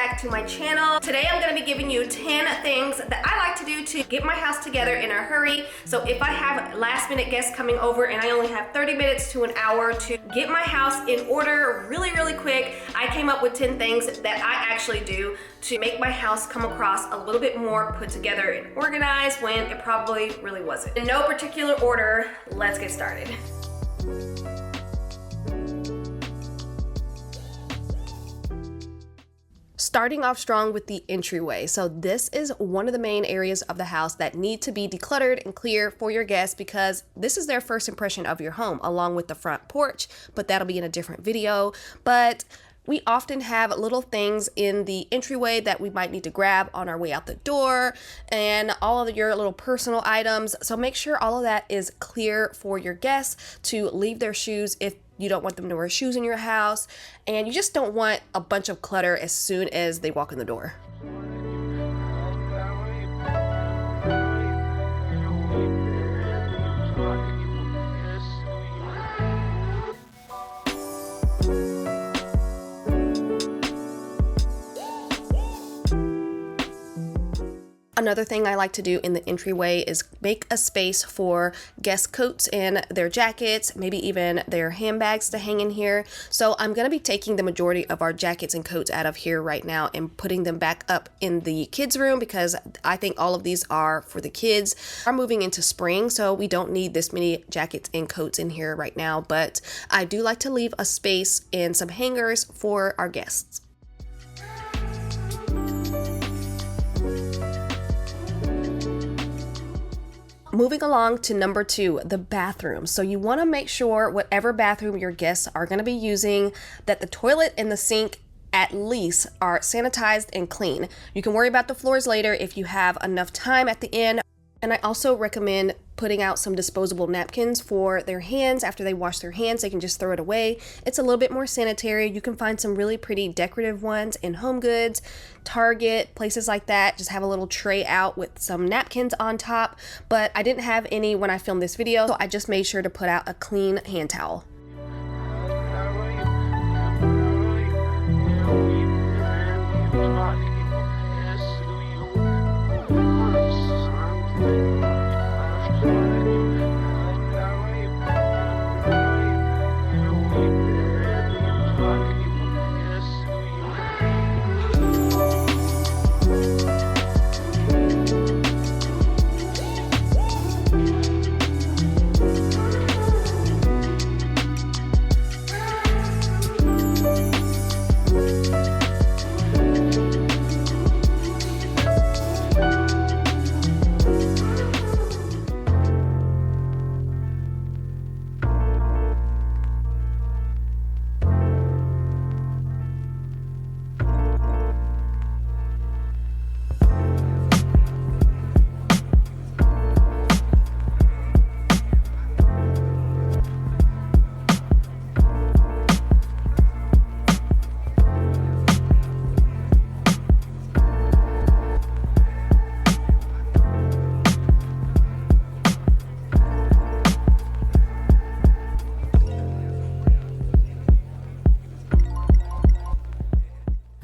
back to my channel. Today I'm going to be giving you 10 things that I like to do to get my house together in a hurry. So if I have last minute guests coming over and I only have 30 minutes to an hour to get my house in order really quick, I came up with 10 things that I actually do to make my house come across a little bit more put together and organized when it probably really wasn't. In no particular order, let's get started. Starting off strong with the entryway. So this is one of the main areas of the house that need to be decluttered and clear for your guests because this is their first impression of your home, along with the front porch, but that'll be in a different video. But we often have little things in the entryway that we might need to grab on our way out the door and all of your little personal items. So make sure all of that is clear for your guests to leave their shoes if you don't want them to wear shoes in your house, and you just don't want a bunch of clutter as soon as they walk in the door. Another thing I like to do in the entryway is make a space for guest coats and their jackets, maybe even their handbags to hang in here. So I'm going to be taking the majority of our jackets and coats out of here right now and putting them back up in the kids' room because I think all of these are for the kids. We're moving into spring, so we don't need this many jackets and coats in here right now, but I do like to leave a space and some hangers for our guests. Moving along to number 2, the bathroom. So you want to make sure whatever bathroom your guests are going to be using, that the toilet and the sink at least are sanitized and clean. You can worry about the floors later if you have enough time at the end. And I also recommend putting out some disposable napkins for their hands. After they wash their hands, they can just throw it away. It's a little bit more sanitary. You can find some really pretty decorative ones in Home Goods, Target, places like that. Just have a little tray out with some napkins on top. But I didn't have any when I filmed this video, so I just made sure to put out a clean hand towel.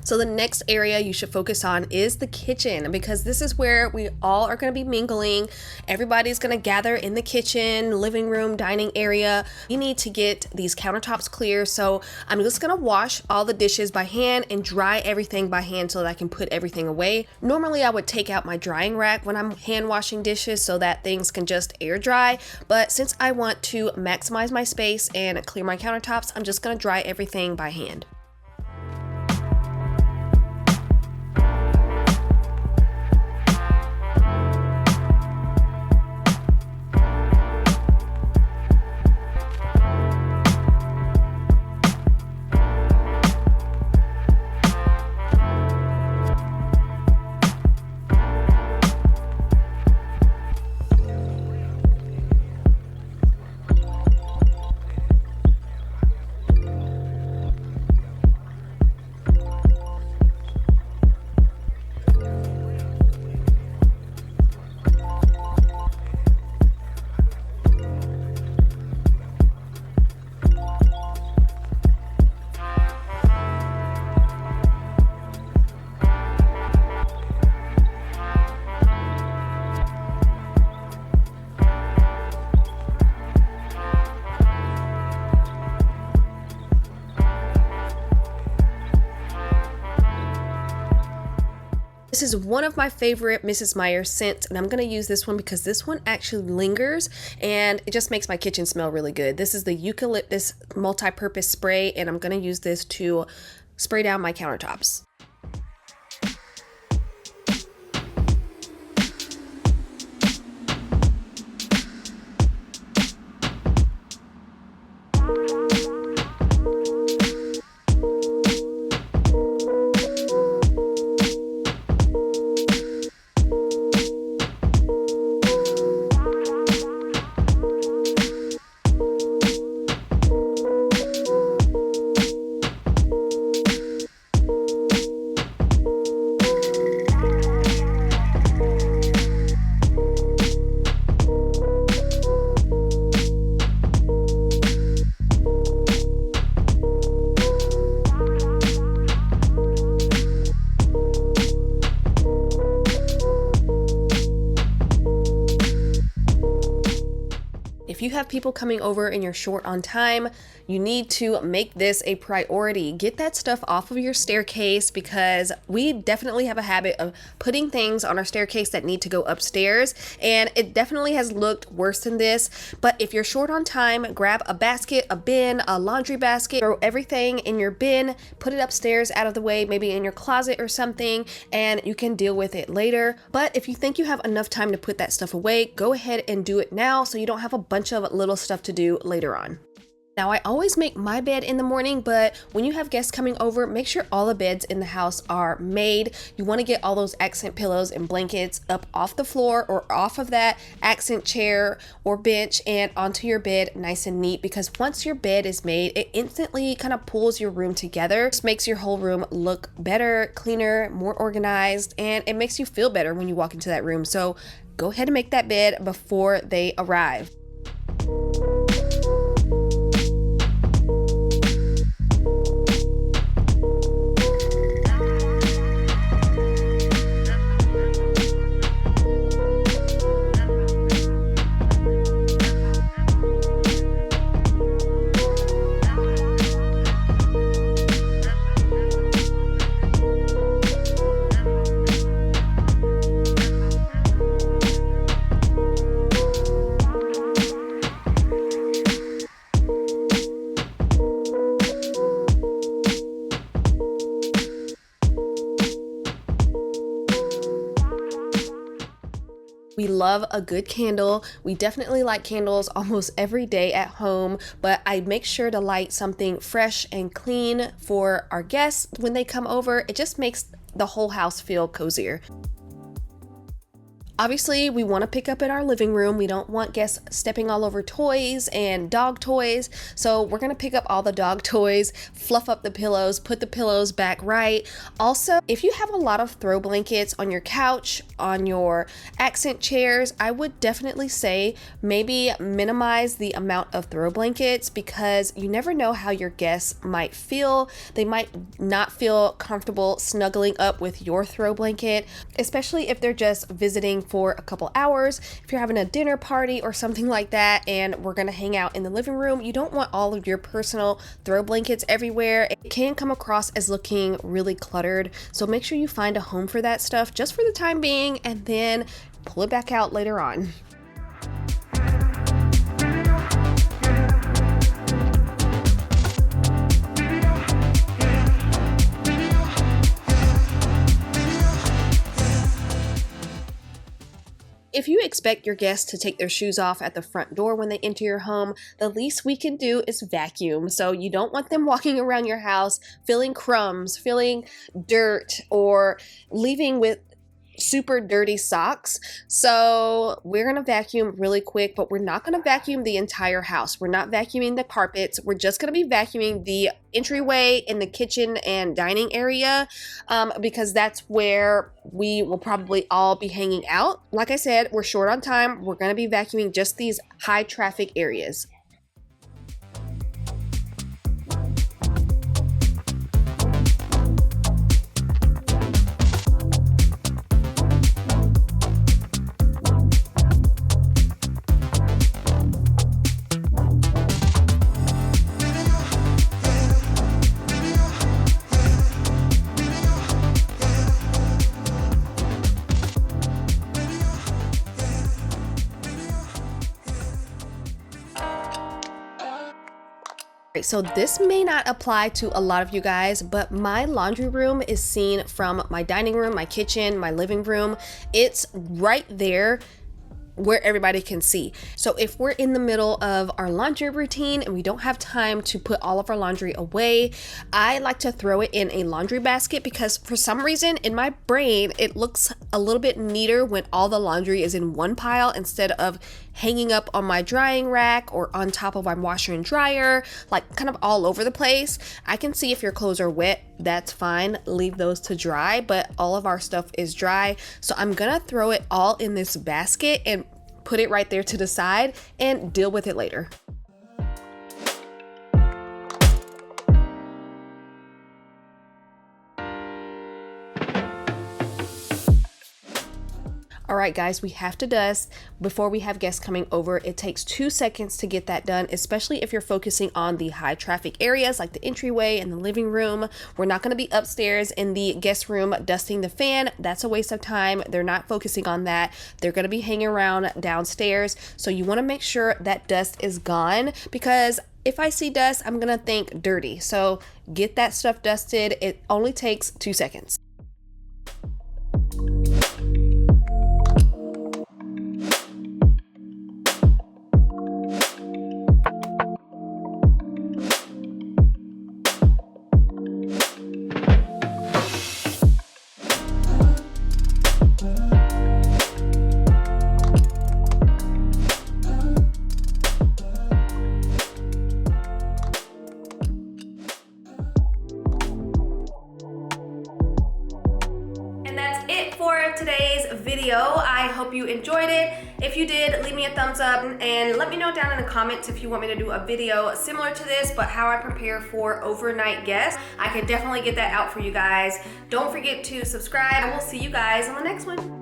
So the next area you should focus on is the kitchen, because this is where we all are going to be mingling. Everybody's going to gather in the kitchen, living room, dining area. You need to get these countertops clear. So I'm just going to wash all the dishes by hand and dry everything by hand so that I can put everything away. Normally I would take out my drying rack when I'm hand washing dishes so that things can just air dry. But since I want to maximize my space and clear my countertops, I'm just going to dry everything by hand. This is one of my favorite Mrs. Meyer scents, and I'm going to use this one because this one actually lingers and it just makes my kitchen smell really good. This is the eucalyptus multi-purpose spray, and I'm going to use this to spray down my countertops. If you have people coming over and you're short on time, you need to make this a priority. Get that stuff off of your staircase, because we definitely have a habit of putting things on our staircase that need to go upstairs, and it definitely has looked worse than this. But if you're short on time, grab a basket, a bin, a laundry basket, throw everything in your bin, put it upstairs out of the way, maybe in your closet or something, and you can deal with it later. But if you think you have enough time to put that stuff away, go ahead and do it now so you don't have a bunch of little stuff to do later on. Now, I always make my bed in the morning, but when you have guests coming over, make sure all the beds in the house are made. You want to get all those accent pillows and blankets up off the floor or off of that accent chair or bench and onto your bed nice and neat, because once your bed is made, it instantly kind of pulls your room together. It just makes your whole room look better, cleaner, more organized, and it makes you feel better when you walk into that room. So go ahead and make that bed before they arrive. We love a good candle. We definitely light candles almost every day at home, but I make sure to light something fresh and clean for our guests when they come over. It just makes the whole house feel cozier. Obviously, we want to pick up in our living room. We don't want guests stepping all over toys and dog toys. So we're going to pick up all the dog toys, fluff up the pillows, put the pillows back right. Also, if you have a lot of throw blankets on your couch, on your accent chairs, I would definitely say maybe minimize the amount of throw blankets, because you never know how your guests might feel. They might not feel comfortable snuggling up with your throw blanket, especially if they're just visiting for a couple hours. If you're having a dinner party or something like that and we're gonna hang out in the living room, you don't want all of your personal throw blankets everywhere. It can come across as looking really cluttered, so make sure you find a home for that stuff just for the time being and then pull it back out later on. If you expect your guests to take their shoes off at the front door when they enter your home, the least we can do is vacuum. So you don't want them walking around your house feeling crumbs, feeling dirt, or leaving with super dirty socks. So we're gonna vacuum really quick, but we're not gonna vacuum the entire house. We're not vacuuming the carpets. We're just gonna be vacuuming the entryway in the kitchen and dining area, because that's where we will probably all be hanging out. Like I said, we're short on time. We're gonna be vacuuming just these high traffic areas. So this may not apply to a lot of you guys, but my laundry room is seen from my dining room, my kitchen, my living room. It's right there where everybody can see. So if we're in the middle of our laundry routine and we don't have time to put all of our laundry away, I like to throw it in a laundry basket because for some reason in my brain, it looks a little bit neater when all the laundry is in one pile instead of hanging up on my drying rack or on top of my washer and dryer, like kind of all over the place. I can see if your clothes are wet, that's fine, leave those to dry, but all of our stuff is dry. So I'm gonna throw it all in this basket and put it right there to the side and deal with it later. All right, guys, we have to dust before we have guests coming over. It takes 2 seconds to get that done, especially if you're focusing on the high traffic areas like the entryway and the living room. We're not going to be upstairs in the guest room dusting the fan. That's a waste of time. They're not focusing on that. They're going to be hanging around downstairs. So you want to make sure that dust is gone, because if I see dust, I'm going to think dirty. So get that stuff dusted. It only takes 2 seconds. For today's video, I hope you enjoyed it. If you did, leave me a thumbs up and let me know down in the comments if you want me to do a video similar to this, but how I prepare for overnight guests. I can definitely get that out for you guys. Don't forget to subscribe. I will see you guys on the next one.